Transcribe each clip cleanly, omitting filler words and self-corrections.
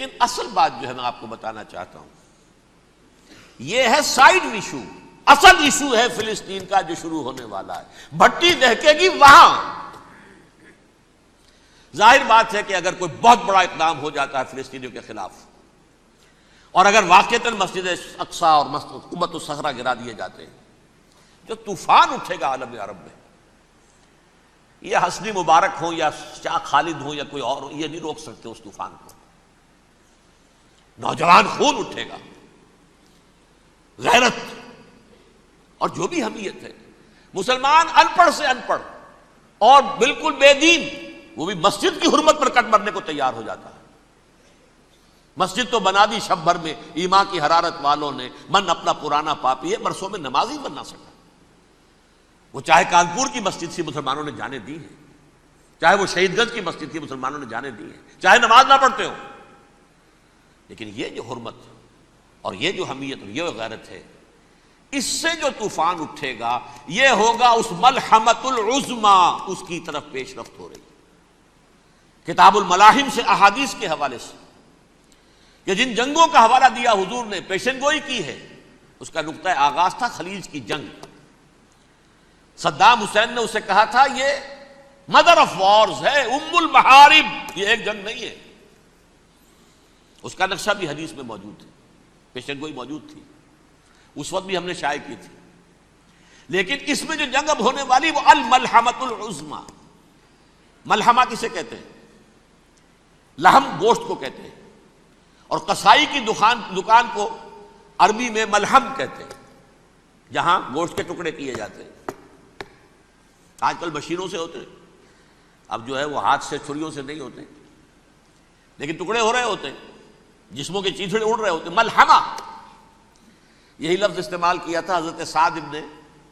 لیکن اصل بات جو ہے میں آپ کو بتانا چاہتا ہوں، یہ ہے سائیڈ ایشو. اصل ایشو ہے فلسطین کا جو شروع ہونے والا ہے. بھٹی دہکے گی وہاں. ظاہر بات ہے کہ اگر کوئی بہت بڑا اقدام ہو جاتا ہے فلسطینیوں کے خلاف، اور اگر واقعتاً مسجد اقصی اور قبۃ الصخرہ گرا دیے جاتے ہیں، جو طوفان اٹھے گا عالم عرب میں، یہ حسنی مبارک ہوں یا شاہ خالد ہوں یا کوئی اور ہوں، یہ نہیں روک سکتے اس طوفان کو. نوجوان خون اٹھے گا، غیرت اور جو بھی حمیت ہے. مسلمان ان پڑھ سے ان پڑھ اور بالکل بے دین، وہ بھی مسجد کی حرمت پر کٹ مرنے کو تیار ہو جاتا ہے. مسجد تو بنا دی شب بھر میں ایمان کی حرارت والوں نے، من اپنا پرانا پاپی ہے، برسوں میں نماز ہی بن نہ سکا. وہ چاہے کانپور کی مسجد سے مسلمانوں نے جانے دی ہیں، چاہے وہ شہید گنج کی مسجد تھی مسلمانوں نے جانے دی ہیں، چاہے نماز نہ پڑھتے ہو. لیکن یہ جو حرمت اور یہ جو حمیت اور یہ غیرت ہے، اس سے جو طوفان اٹھے گا یہ ہوگا اس ملحمۃ العظما، اس کی طرف پیش رفت ہو رہی. کتاب الملاحم سے احادیث کے حوالے سے کہ جن جنگوں کا حوالہ دیا حضور نے، پیشن گوئی کی ہے، اس کا نقطہ آغاز تھا خلیج کی جنگ. صدام حسین نے اسے کہا تھا یہ مدر آف وارز ہے، ام المحارب، یہ ایک جنگ نہیں ہے. اس کا نقشہ بھی حدیث میں موجود ہے، پیشن گوئی موجود تھی، اس وقت بھی ہم نے شائع کی تھی. لیکن اس میں جو جنگ اب ہونے والی وہ الملحمۃ العظما. ملحمہ کسے کہتے ہیں؟ لحم گوشت کو کہتے ہیں، اور قصائی کی دکان کو عربی میں ملحم کہتے ہیں، جہاں گوشت کے ٹکڑے کیے جاتے ہیں. آج کل مشینوں سے ہوتے ہیں، اب جو ہے وہ ہاتھ سے چھریوں سے نہیں ہوتے، لیکن ٹکڑے ہو رہے ہوتے ہیں، جسموں کے چیتھڑے اڑ رہے ہوتے ہیں. ملحمہ یہی لفظ استعمال کیا تھا حضرت سعد ابن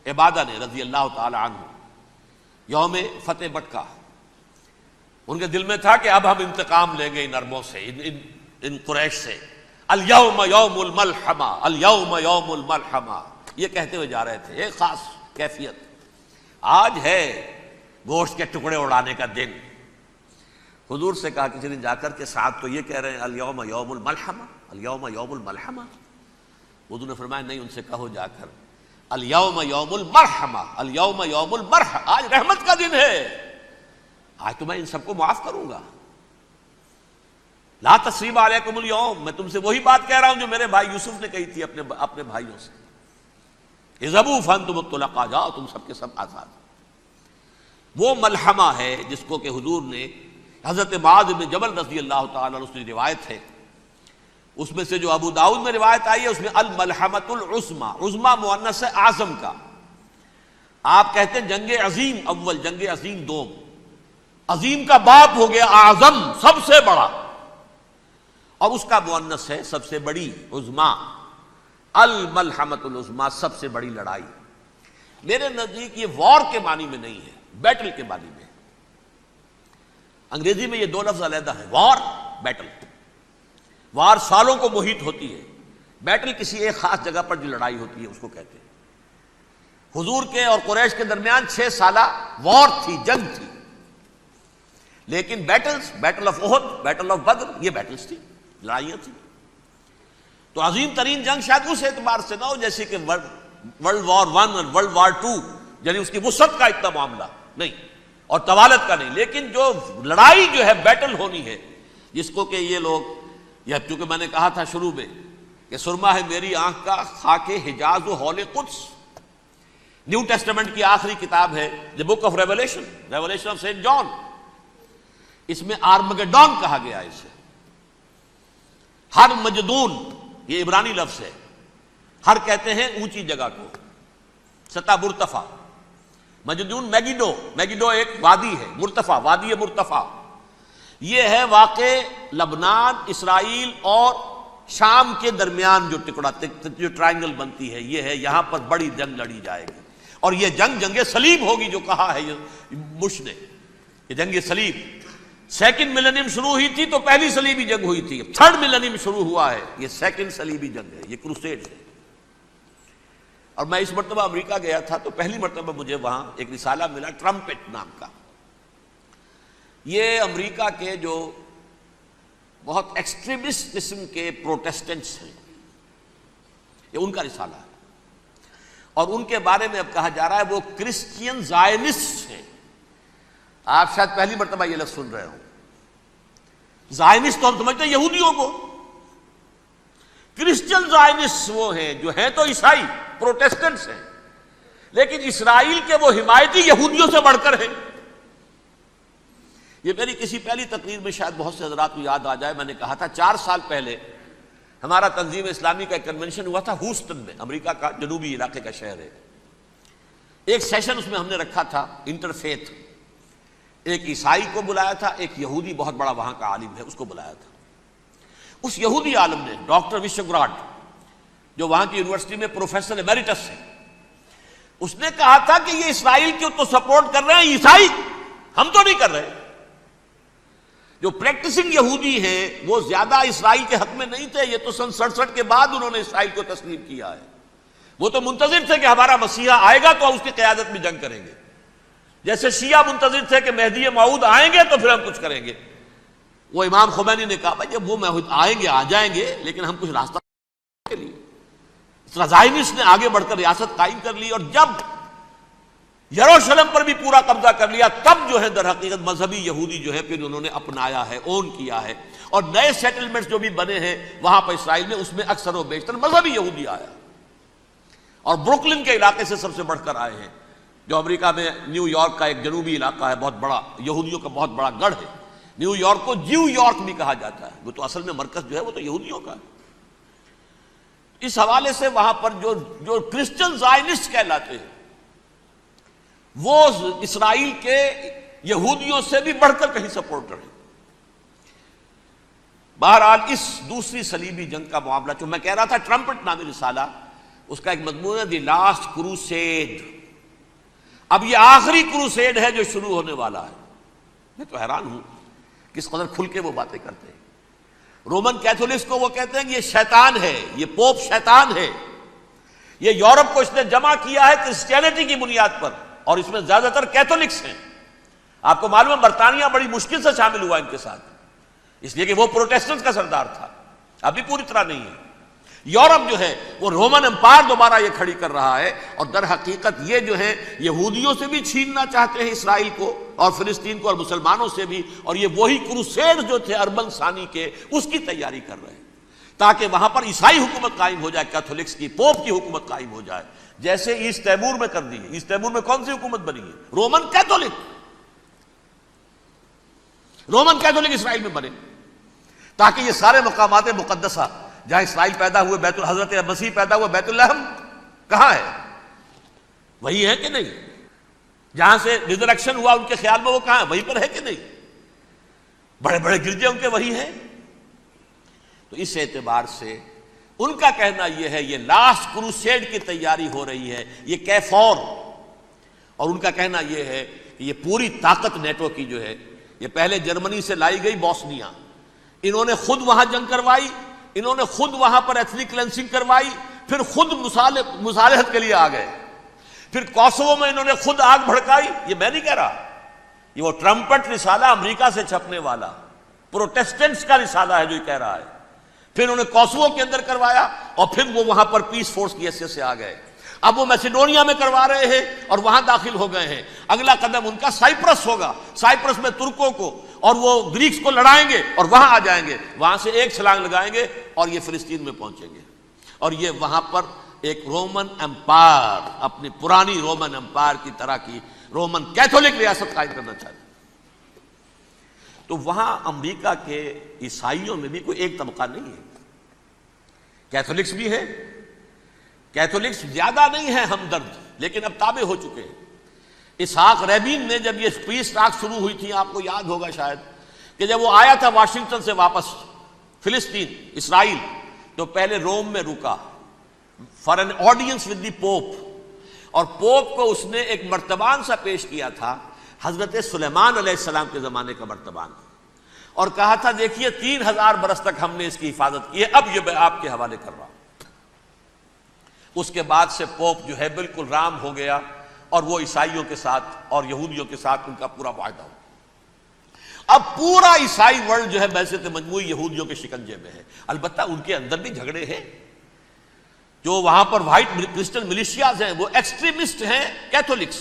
عبادہ نے رضی اللہ تعالی عنہ یوم فتح مکہ. ان کے دل میں تھا کہ اب ہم انتقام لیں گے ان عربوں سے، ان قریش سے. الیوم یوم الملحمہ، الیوم یوم الملحمہ، یہ کہتے ہوئے جا رہے تھے. ایک خاص کیفیت، آج ہے گوشت کے ٹکڑے اڑانے کا دن. حضور سے کہا کسی نے جا کر کے ساتھ تو یہ کہہ رہے ہیں الیوم یوم الملحمہ، الیوم یوم الملحمہ. حضور نے فرمایا نہیں، ان سے کہو جا کر الیوم یوم المرحمہ، الیوم یوم المرحمہ، آج رحمت کا دن ہے، آج تو میں ان سب کو معاف کروں گا. لا تثریب علیکم اليوم، میں تم سے وہی بات کہہ رہا ہوں جو میرے بھائی یوسف نے کہی تھی اپنے بھائیوں سے. اذهبوا فانتم الطلقاء، جاؤ تم سب کے سب آزاد. وہ ملحمہ ہے جس کو کہ حضور نے حضرت معاذ بن جبل رضی اللہ تعالیٰ عنہ سے روایت ہے، اس میں سے جو ابو داؤد میں روایت آئی ہے اس میں الملحمۃ العظما، عظما مؤنث ہے اعظم کا. آپ کہتے ہیں جنگ عظیم اول، جنگ عظیم دوم. عظیم کا باپ ہو گیا اعظم، سب سے بڑا، اور اس کا مؤنث ہے سب سے بڑی، عظما. الملحمۃ العظما، سب سے بڑی لڑائی. میرے نزدیک یہ وار کے معنی میں نہیں ہے، بیٹل کے معنی میں. انگریزی میں یہ دو لفظ علیحدہ ہیں، وار، بیٹل. وار سالوں کو محیط ہوتی ہے، بیٹل کسی ایک خاص جگہ پر جو لڑائی ہوتی ہے اس کو کہتے ہیں. حضور کے اور قریش کے درمیان 6 سالہ وار تھی، جنگ تھی. لیکن بیٹلز، بیٹل آف احد، بیٹل آف بدر، یہ بیٹلز تھی، لڑائیاں تھیں. تو عظیم ترین جنگ شاید اس اعتبار سے نہ ہو جیسے کہ ورلڈ وار 1 اور ورلڈ وار 2، یعنی اس کی وسعت کا اتنا معاملہ نہیں اور طوالت کا نہیں. لیکن جو لڑائی جو ہے بیٹل ہونی ہے، جس کو کہ یہ لوگ، یا چونکہ میں نے کہا تھا شروع میں کہ سرما ہے میری آنکھ کا خاک حجاز و ہول قدس. نیو ٹیسٹمنٹ کی آخری کتاب ہے the book of revelation, revelation of saint John. اس میں آرمگڈون کہا گیا ہے اسے. ہر مجدون، یہ عبرانی لفظ ہے. ہر کہتے ہیں اونچی جگہ کو، سطح مرتفع. مجدون میگیڈو، میگیڈو ایک وادی ہے، مرتفع، وادی مرتفع. یہ ہے واقع لبنان، اسرائیل اور شام کے درمیان جو ٹکڑا، جو ٹرائنگل بنتی ہے، یہ ہے. یہاں پر بڑی جنگ لڑی جائے گی، اور یہ جنگ جنگ صلیب ہوگی جو کہا ہے بش نے. یہ جنگ صلیب 2nd ملینیم شروع ہوئی تھی تو پہلی صلیبی جنگ ہوئی تھی. 3rd ملینیم شروع ہوا ہے، یہ 2nd صلیبی جنگ ہے، یہ کروسیڈ ہے. اور میں اس مرتبہ امریکہ گیا تھا تو پہلی مرتبہ مجھے وہاں ایک رسالہ ملا ٹرمپٹ نام کا. یہ امریکہ کے جو بہت ایکسٹریمسٹ قسم کے پروٹیسٹنٹس ہیں، یہ ان کا رسالہ ہے، اور ان کے بارے میں اب کہا جا رہا ہے وہ کرسچین زائنسٹ ہیں۔ آپ شاید پہلی مرتبہ یہ لفظ سن رہے ہو۔ زائنسٹ تو ہم سمجھتے ہیں یہودیوں کو، کرسچین زائنسٹ وہ ہیں جو ہیں تو عیسائی پروٹیسٹنٹس ہیں، لیکن اسرائیل کے وہ حمایتی یہودیوں سے بڑھ کر ہیں۔ یہ میری کسی پہلی تقریر میں شاید بہت سے حضرات کو یاد آ جائے، میں نے کہا تھا 4 سال پہلے ہمارا تنظیم اسلامی کا ایک کنونشن ہوا تھا ہیوسٹن میں، امریکہ کا جنوبی علاقے کا شہر ہے۔ ایک سیشن اس میں ہم نے رکھا تھا انٹرفیتھ، ایک عیسائی کو بلایا تھا، ایک یہودی بہت بڑا وہاں کا عالم ہے اس کو بلایا تھا۔ اس یہودی عالم نے ڈاکٹر وشوگراڈ، جو وہاں کی یونیورسٹی میں پروفیسر ایمیریٹس ہے، اس نے کہا تھا کہ یہ اسرائیل کو تو سپورٹ کر رہے ہیں عیسائی، ہم تو نہیں کر رہے۔ جو پریکٹسنگ یہودی ہیں وہ زیادہ اسرائیل کے حق میں نہیں تھے، یہ تو سن 67 کے بعد انہوں نے اسرائیل کو تسلیم کیا ہے۔ وہ تو منتظر تھے کہ ہمارا مسیحا آئے گا تو اس کی قیادت میں جنگ کریں گے، جیسے شیعہ منتظر تھے کہ مہدی موعود آئیں گے تو پھر ہم کچھ کریں گے۔ وہ امام خمینی نے کہا بھائی جب وہ آئیں گے آ جائیں گے، لیکن ہم کچھ راستہ کے لیے۔ زائنسٹ نے آگے بڑھ کر ریاست قائم کر لی، اور جب یروشلم پر بھی پورا قبضہ کر لیا تب جو ہے در حقیقت مذہبی یہودی جو ہے پھر انہوں نے اپنایا ہے، اون کیا ہے، اور نئے سیٹلمنٹس جو بھی بنے ہیں وہاں پر اسرائیل میں، اس میں اکثر و بیشتر مذہبی یہودی آیا، اور بروکلن کے علاقے سے سب سے بڑھ کر آئے ہیں، جو امریکہ میں نیو یارک کا ایک جنوبی علاقہ ہے، بہت بڑا یہودیوں کا بہت بڑا گڑھ ہے۔ نیو یارک کو جیو یارک بھی کہا جاتا ہے، وہ تو اصل میں مرکز جو ہے وہ تو یہودیوں کا ہے۔ اس حوالے سے وہاں پر جو کرسچن زائنسٹ کہلاتے ہیں وہ اسرائیل کے یہودیوں سے بھی بڑھ کر کہیں سپورٹر ہیں۔ بہرحال اس دوسری صلیبی جنگ کا معاملہ جو میں کہہ رہا تھا، ٹرمپٹ نامی رسالہ، اس کا ایک مضمون ہے دی لاسٹ کروسیڈ۔ اب یہ آخری کروسیڈ ہے جو شروع ہونے والا ہے۔ میں تو حیران ہوں کس قدر کھل کے وہ باتیں کرتے ہیں۔ رومن کیتھولکس کو وہ کہتے ہیں کہ یہ شیطان ہے، یہ پوپ شیطان ہے، یہ یورپ کو اس نے جمع کیا ہے کرسچینٹی کی بنیاد پر، اور اس میں زیادہ تر کیتھولکس ہیں۔ آپ کو معلوم ہے برطانیہ بڑی مشکل سے شامل ہوا ان کے ساتھ، اس لیے کہ وہ پروٹیسٹنٹ کا سردار تھا، ابھی پوری طرح نہیں ہے۔ یورپ جو ہے وہ رومن امپائر دوبارہ یہ کھڑی کر رہا ہے، اور در حقیقت یہ جو ہے یہودیوں سے بھی چھیننا چاہتے ہیں اسرائیل کو اور فلسطین کو، اور مسلمانوں سے بھی، اور یہ وہی کروسیڈ جو تھے اربن ثانی کے، اس کی تیاری کر رہے ہیں تاکہ وہاں پر عیسائی حکومت قائم ہو جائے، کیتھولکس کی، پوپ کی حکومت قائم ہو جائے، جیسے ایسٹ تیمور میں کر دی ہے۔ ایسٹ تیمور میں کون سی حکومت بنی ہے؟ رومن کیتھولک اسرائیل میں بنے، تاکہ یہ سارے مقامات مقدسہ جہاں اسرائیل پیدا ہوئے، حضرت مسیح پیدا ہوئے، بیت الحم کہاں ہے؟ وہی ہے کہ نہیں؟ جہاں سے ریزریکشن ہوا ان کے خیال میں وہ کہاں ہے؟ وہیں پر ہے کہ نہیں؟ بڑے بڑے گرجے ان کے وہی ہیں۔ تو اس اعتبار سے ان کا کہنا یہ ہے یہ لاسٹ کروسیڈ کی تیاری ہو رہی ہے، یہ کیفور، اور ان کا کہنا یہ ہے کہ یہ پوری طاقت نیٹو کی جو ہے، یہ پہلے جرمنی سے لائی گئی بوسنیا، انہوں نے خود وہاں جنگ کروائی، انہوں نے خود وہاں پر ایتھنک کلینسنگ کروائی، پھر خود مصالحت کے لیے آ گئے، پھر کوسوو میں انہوں نے خود آگ بھڑکائی۔ یہ میں نہیں کہہ رہا، یہ وہ ٹرمپٹ رسالہ امریکہ سے چھپنے والا پروٹیسٹنٹس کا رسالہ ہے جو یہ کہہ رہا ہے۔ پھر انہوں نے کوسوو کے اندر کروایا، اور پھر وہ وہاں پر پیس فورس کی حیثیت سے آ گئے۔ اب وہ میسیڈونیا میں کروا رہے ہیں اور وہاں داخل ہو گئے ہیں۔ اگلا قدم ان کا سائپرس ہوگا، سائپرس میں ترکوں کو اور وہ گریکس کو لڑائیں گے اور وہاں آ جائیں گے، وہاں سے ایک چھلانگ لگائیں گے اور یہ فلسطین میں پہنچیں گے، اور یہ وہاں پر ایک رومن امپائر، اپنی پرانی رومن امپائر کی طرح کی رومن کیتھولک ریاست قائم کرنا چاہتے ہیں۔ تو وہاں امریکہ کے عیسائیوں میں بھی کوئی ایک طبقہ نہیں ہے، کیتھولکس بھی ہے، کیتھولکس زیادہ نہیں ہے ہمدرد، لیکن اب تابع ہو چکے ہیں۔ اسحاق ریبین نے جب یہ پیس ٹاک شروع ہوئی تھی، آپ کو یاد ہوگا شاید کہ جب وہ آیا تھا واشنگٹن سے واپس فلسطین اسرائیل، تو پہلے روم میں رکا for an audience with the pope, اور پوپ کو اس نے ایک مرتبان سا پیش کیا تھا، حضرت سلیمان علیہ السلام کے زمانے کا مرتبان، اور کہا تھا دیکھیے 3000 برس تک ہم نے اس کی حفاظت کی ہے، اب یہ میں آپ کے حوالے کر رہا ہوں۔ اس کے بعد سے پوپ جو ہے بالکل رام ہو گیا، اور وہ عیسائیوں کے ساتھ اور یہودیوں کے ساتھ ان کا پورا معاہدہ ہو۔ اب پورا عیسائی ورلڈ جو ہے بعثت مجموعی یہودیوں کے شکنجے میں ہے. البتہ ان کے اندر بھی جھگڑے ہیں. جو وہاں پر وائٹ کرسچن ملیشیاز ہیں وہ ایکسٹریمسٹ ہیں کیتھولکس.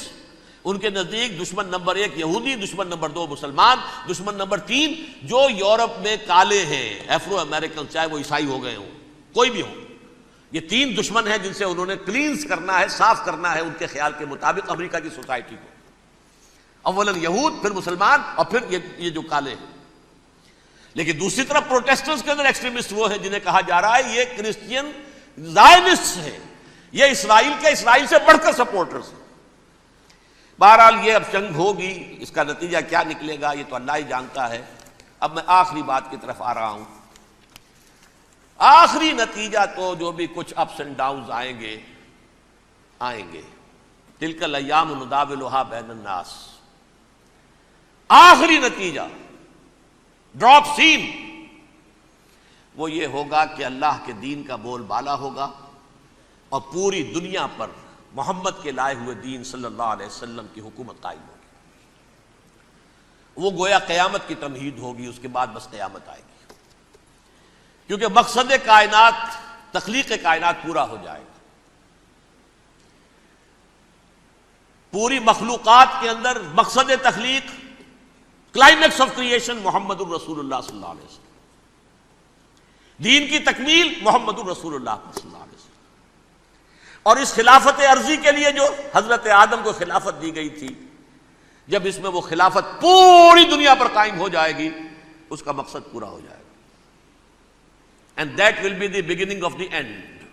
ان کے نزدیک دشمن نمبر 1 یہودی، دشمن نمبر 2 مسلمان، دشمن نمبر 3 جو یورپ میں کالے ہیں، ایفرو امریکن، چاہے وہ عیسائی ہو گئے ہوں، کوئی بھی ہو. یہ 3 دشمن ہیں جن سے انہوں نے کلینز کرنا ہے، صاف کرنا ہے ان کے خیال کے مطابق امریکہ کی سوسائٹی کو. اولاً یہود، پھر مسلمان، اور پھر یہ جو کالے ہیں. لیکن دوسری طرف پروٹیسٹنٹس کے اندر ایکسٹریمسٹ وہ ہیں جنہیں کہا جا رہا ہے یہ کرسچین زائنسٹ ہیں، یہ اسرائیل سے بڑھ کر سپورٹرز ہیں. بہرحال یہ اب جنگ ہوگی، اس کا نتیجہ کیا نکلے گا یہ تو اللہ ہی جانتا ہے. اب میں آخری بات کی طرف آ رہا ہوں. آخری نتیجہ تو جو بھی کچھ اپس اینڈ ڈاؤنز آئیں گے. تلک الایام نداولھا بین الناس. آخری نتیجہ ڈراپ سین وہ یہ ہوگا کہ اللہ کے دین کا بول بالا ہوگا اور پوری دنیا پر محمد کے لائے ہوئے دین صلی اللہ علیہ وسلم کی حکومت قائم ہوگی. وہ گویا قیامت کی تمہید ہوگی، اس کے بعد بس قیامت آئے گی. کیونکہ مقصد کائنات، تخلیق کائنات پورا ہو جائے گا. پوری مخلوقات کے اندر مقصد تخلیق، کلائمیکس آف کریشن محمد الرسول اللہ صلی اللہ علیہ وسلم. دین کی تکمیل محمد الرسول اللہ صلی اللہ علیہ وسلم. اور اس خلافت عرضی کے لیے جو حضرت آدم کو خلافت دی گئی تھی، جب اس میں وہ خلافت پوری دنیا پر قائم ہو جائے گی اس کا مقصد پورا ہو جائے گا. And that will be the beginning of the end.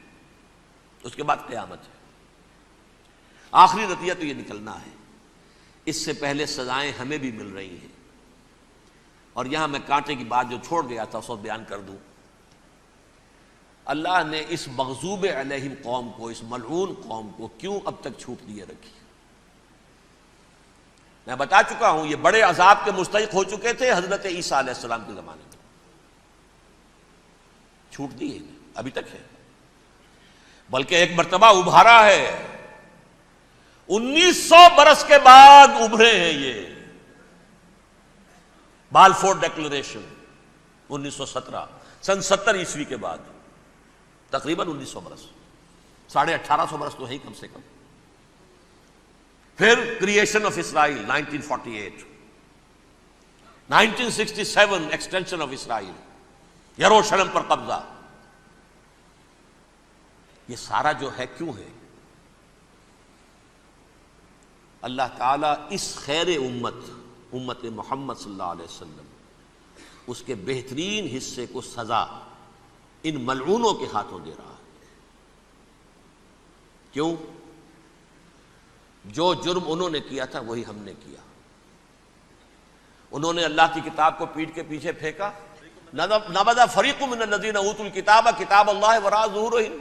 اس کے بعد قیامت ہے. آخری نتیجہ تو یہ نکلنا ہے. اس سے پہلے سزائیں ہمیں بھی مل رہی ہیں. اور یہاں میں کانٹے کی بات جو چھوڑ گیا تھا اس وقت بیان کر دوں. اللہ نے اس مغضوب علیہم قوم کو، اس ملعون قوم کو کیوں اب تک چھوٹ دیے رکھی؟ میں بتا چکا ہوں یہ بڑے عذاب کے مستحق ہو چکے تھے حضرت عیسیٰ علیہ السلام کے زمانے میں. چھوٹ دی ہے ابھی تک ہے، بلکہ ایک مرتبہ ابھارا ہے. 1900 برس کے بعد ابھرے ہیں یہ. بالفور ڈیکلریشن 1917، سن 70 عیسوی کے بعد، تقریباً 1900 برس، 1850 برس تو ہے کم سے کم. پھر creation of Israel 1948، 1967 extension of Israel, یروشلم پر قبضہ. یہ سارا جو ہے کیوں ہے؟ اللہ تعالیٰ اس خیر امت محمد صلی اللہ علیہ وسلم، اس کے بہترین حصے کو سزا ان ملعونوں کے ہاتھوں دے رہا ہے. کیوں؟ جو جرم انہوں نے کیا تھا وہی ہم نے کیا. انہوں نے اللہ کی کتاب کو پیٹھ کے پیچھے پھینکا. نبذ فریق من الذین اوتوا الکتاب کتاب اللہ وراء ظہورہم.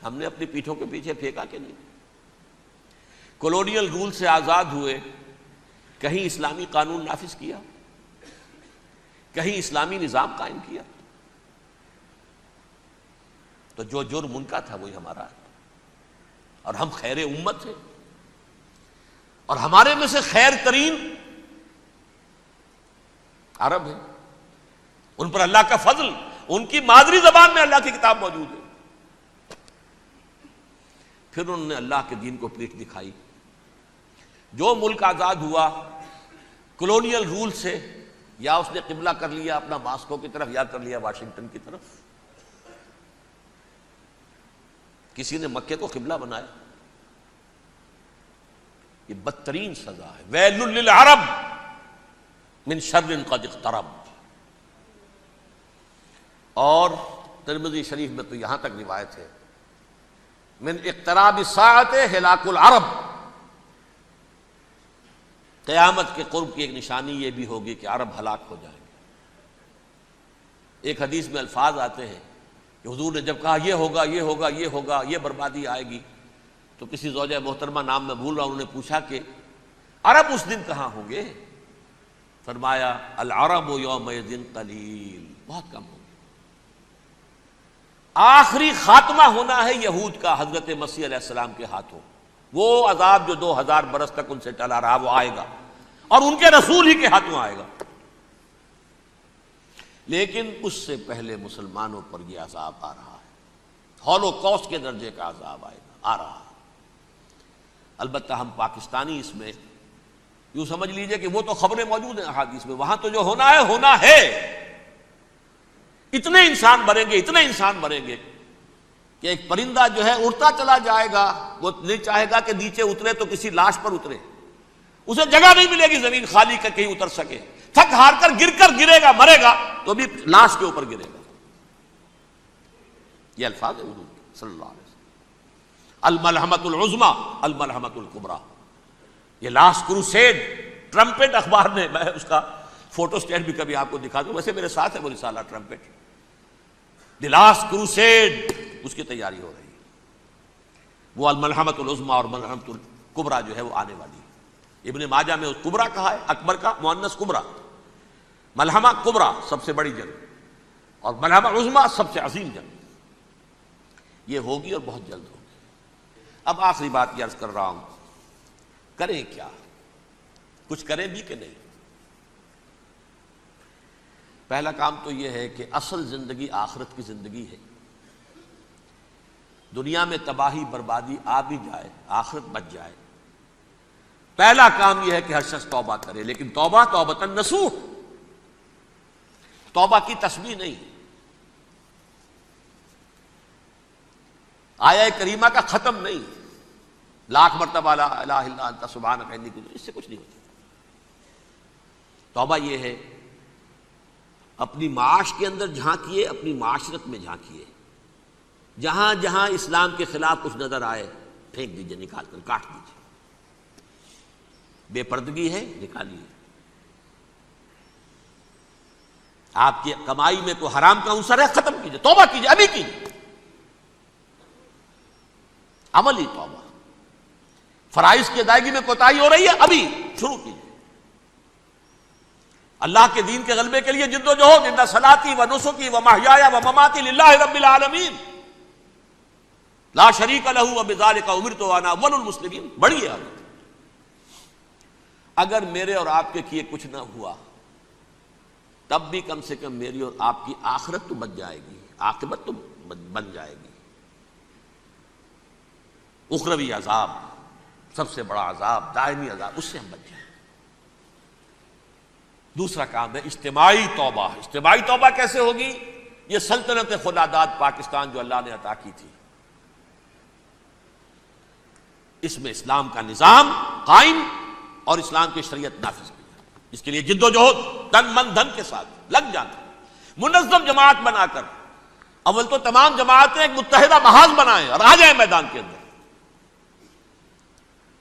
ہم نے اپنی پیٹھوں کے پیچھے پھینکا کہ نہیں؟ کولونیل رول سے آزاد ہوئے، کہیں اسلامی قانون نافذ کیا، کہیں اسلامی نظام قائم کیا. تو جو جرم ان کا تھا وہی ہمارا ہے. اور ہم خیر امت ہیں، اور ہمارے میں سے خیر ترین عرب ہیں. ان پر اللہ کا فضل، ان کی مادری زبان میں اللہ کی کتاب موجود ہے. پھر انہوں نے اللہ کے دین کو پیٹھ دکھائی. جو ملک آزاد ہوا کولونیل رول سے، یا اس نے قبلہ کر لیا اپنا ماسکو کی طرف، یا کر لیا واشنگٹن کی طرف. کسی نے مکے کو قبلہ بنایا. یہ بدترین سزا ہے. ویل للعرب من شر قد اقترب. اور ترمذی شریف میں تو یہاں تک روایت ہے، من اقتراب الساعۃ ہلاک العرب. قیامت کے قرب کی ایک نشانی یہ بھی ہوگی کہ عرب ہلاک ہو جائیں گے. ایک حدیث میں الفاظ آتے ہیں کہ حضور نے جب کہا یہ ہوگا یہ ہوگا یہ ہوگا، یہ بربادی آئے گی، تو کسی زوجہ محترمہ نام میں بھول رہا ہوں، انہوں نے پوچھا کہ عرب اس دن کہاں ہوں گے؟ فرمایا العرب یومئذ قلیل، بہت کم ہوں گے. آخری خاتمہ ہونا ہے یہود کا حضرت مسیح علیہ السلام کے ہاتھوں. وہ عذاب جو 2000 برس تک ان سے ٹلا رہا وہ آئے گا، اور ان کے رسول ہی کے ہاتھوں آئے گا. لیکن اس سے پہلے مسلمانوں پر یہ عذاب آ رہا ہے، ہولوکاسٹ کے درجے کا عذاب آ رہا ہے۔ البتہ ہم پاکستانی اس میں یوں سمجھ لیجئے کہ وہ تو خبریں موجود ہیں احادیث میں، وہاں تو جو ہونا ہے، اتنے انسان مریں گے کہ ایک پرندہ جو ہے اڑتا چلا جائے گا، وہ نہیں چاہے گا کہ نیچے اترے تو کسی لاش پر اترے، اسے جگہ نہیں ملے گی زمین خالی کر کہیں اتر سکے، تھک ہار کر گرے گا، مرے گا تو بھی لاش کے اوپر گرے گا۔ یہ الفاظ ہے حضور صلی اللہ علیہ وسلم، الملحمۃ العظمیٰ الملحمۃ الکبریٰ، یہ لاسٹ کروسیڈ ٹرمپٹ اخبار نے، میں اس کا فوٹو اسٹیٹ بھی کبھی آپ کو دکھا دوں، ویسے میرے ساتھ ہے وہ رسالہ ٹرمپٹ، دی لاسٹ کروسیڈ، اس کی تیاری ہو رہی ہے۔ وہ الملحمۃ العظمیٰ اور ملحمۃ الکبریٰ جو ہے وہ آنے والی ہے۔ ابن ماجہ میں اس کبریٰ کہا ہے، اکبر کا مؤنث کبریٰ، ملحمہ کبریٰ سب سے بڑی جنگ، اور ملحمہ عظمیٰ سب سے عظیم جنگ، یہ ہوگی اور بہت جلد ہوگی۔ اب آخری بات یہ عرض کر رہا ہوں، کریں کیا؟ کچھ کریں بھی کہ نہیں؟ پہلا کام تو یہ ہے کہ اصل زندگی آخرت کی زندگی ہے، دنیا میں تباہی بربادی آ بھی جائے، آخرت بچ جائے، پہلا کام یہ ہے کہ ہر شخص توبہ کرے، لیکن توبہ توبۃ نصوح، توبہ کی تسبیح نہیں، آیہ کریمہ کا ختم نہیں، لاکھ مرتبہ لا الہ الا انت سبحانک انی کنت، اس سے کچھ نہیں ہوتا۔ توبہ یہ ہے اپنی معاش کے اندر جھانکیے، اپنی معاشرت میں جھانکیے، جہاں جہاں اسلام کے خلاف کچھ نظر آئے پھینک دیجئے، نکال کر کاٹ دیجئے، بے پردگی ہے نکالیے، آپ کی کمائی میں کوئی حرام کا عنصر ہے ختم کیجئے، توبہ کیجئے، ابھی کیجئے، عملی توبہ۔ فرائض کی ادائیگی میں کوتاہی ہو رہی ہے، ابھی شروع کیجئے، اللہ کے دین کے غلبے کے لیے جد و جہد، ان صلاتی و نسکی و محیایا و مماتی للہ رب العالمین لا شریک لہ وبذالک امرت وانا اول المسلمین، بڑی ہے آگے۔ اگر میرے اور آپ کے کیے کچھ نہ ہوا تب بھی کم سے کم میری اور آپ کی آخرت تو بچ جائے گی، عاقبت تو بن جائے گی۔ اخروی عذاب، سب سے بڑا عذاب، دائمی عذاب، اس سے ہم بچ جائیں۔ دوسرا کام ہے اجتماعی توبہ۔ اجتماعی توبہ کیسے ہوگی؟ یہ سلطنت خداداد پاکستان جو اللہ نے عطا کی تھی، اس میں اسلام کا نظام قائم اور اسلام کی شریعت نافذ کی جائے، اس کے لیے جد و جہد تن من دھن کے ساتھ لگ جانا، منظم جماعت بنا کر، اول تو تمام جماعتیں ایک متحدہ محاذ بنائیں اور آ جائیں میدان کے اندر۔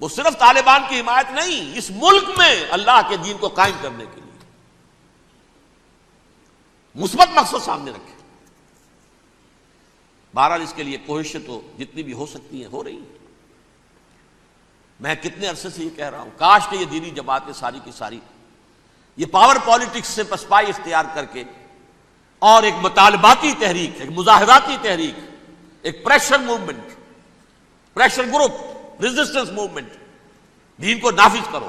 وہ صرف طالبان کی حمایت نہیں، اس ملک میں اللہ کے دین کو قائم کرنے کے لیے مثبت مقصد سامنے رکھے۔ بہرحال اس کے لیے کوششیں تو جتنی بھی ہو سکتی ہیں ہو رہی ہیں۔ میں کتنے عرصے سے یہ کہہ رہا ہوں، کاش کہ یہ دینی جماعتیں ساری کی ساری یہ پاور پالیٹکس سے پسپائی اختیار کر کے اور ایک مطالباتی تحریک، ایک مظاہراتی تحریک، ایک pressure movement, pressure group, resistance movement, دین کو نافذ کرو،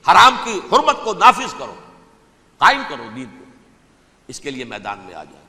حرام کی حرمت کو نافذ کرو، قائم کرو دین کو، اس کے لیے میدان میں آ جائے۔